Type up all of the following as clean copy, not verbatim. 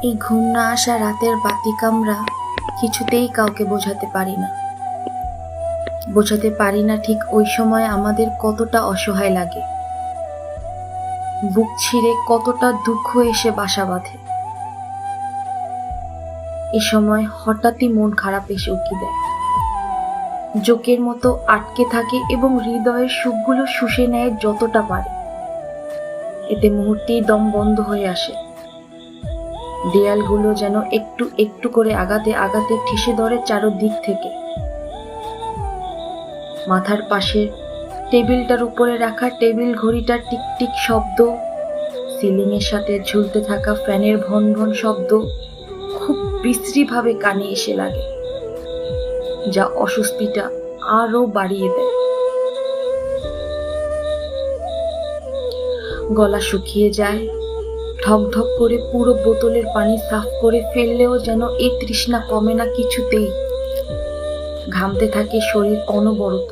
এই ঘুম না আসা রাতের বাতিক আমরা কিছুতেই কাউকে বোঝাতে পারি না ঠিক ওই সময় আমাদের কতটা অসহায় লাগে, বুক ছিঁড়ে কতটা দুঃখ এসে বাসা বাঁধে। এ সময় হঠাৎই মন খারাপ এসে উকি দেয়, জোকের মতো আটকে থাকে এবং হৃদয়ের সুখগুলো শুষে নেয় যতটা পারে। এতে মুহূর্তেই দম বন্ধ হয়ে আসে, দেয়ালগুলো যেন একটু একটু করে আগাতে আগাতে ঠেসে ধরে চারদিক থেকে। মাথার পাশে টেবিলটার উপরে রাখা টেবিল ঘড়িটার টিকটিক শব্দ, সিলিং এর সাথে ঝুলতে থাকা ফ্যানের ভন ভন শব্দ খুব বিশ্রীভাবে কানে এসে লাগে, যা অস্বস্তিটা আরো বাড়িয়ে দেয়। গলা শুকিয়ে যায়, ঢক ঢক করে পুরো বোতলের পানি সাফ করে ফেললেও যেন এই তৃষ্ণা কমে না কিছুতেই। ঘামতে থাকে শরীর অনবরত,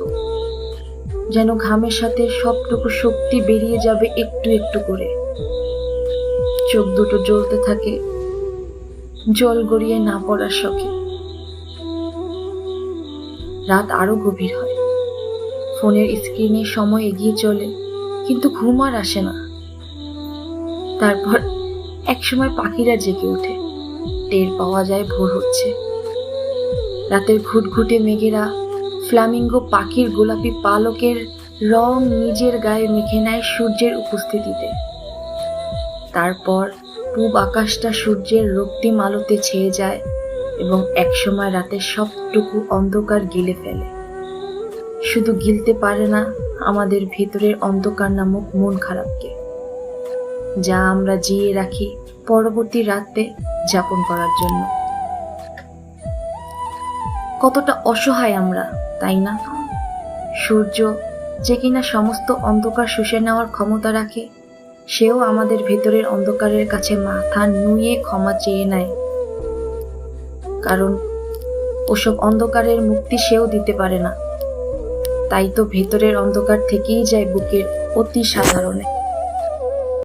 যেন ঘামের সাথে সবটুকু শক্তি বেরিয়ে যাবে একটু একটু করে। চোখ দুটো জ্বলতে থাকে জল গড়িয়ে না পড়ার শখে। রাত আরো গভীর হয়, ফোনের স্ক্রিনে সময় এগিয়ে চলে, কিন্তু ঘুম আর আসে না। তারপর একসময় পাখিরা জেগে ওঠে, টের পাওয়া যায় ভোর হচ্ছে। রাতের ঘুটঘুটে মেঘেরা ফ্ল্যামিঙ্গো পাখির গোলাপি পালকের রং নিজের গায়ে মেখে নেয় সূর্যের উপস্থিতিতে। তারপর পূব আকাশটা সূর্যের রক্তিম আলোতে ছেয়ে যায় এবং একসময় রাতের সবটুকু অন্ধকার গিলে ফেলে। শুধু গিলতে পারে না আমাদের ভেতরের অন্ধকার নামক মন খারাপকে, যা আমরা জিয়ে রাখি পরবর্তী রাতে যাপন করার জন্য। কতটা অসহায় আমরা, তাই না? সূর্য, যে কিনা সমস্ত অন্ধকার শুষে নেওয়ার ক্ষমতা রাখে, সেও আমাদের ভেতরের অন্ধকারের কাছে মাথা নুয়ে ক্ষমা চেয়ে নেয়, কারণ ওসব অন্ধকারের মুক্তি সেও দিতে পারে না। তাই তো ভেতরের অন্ধকার থেকেই যায় বুকের অতি সাধারণে।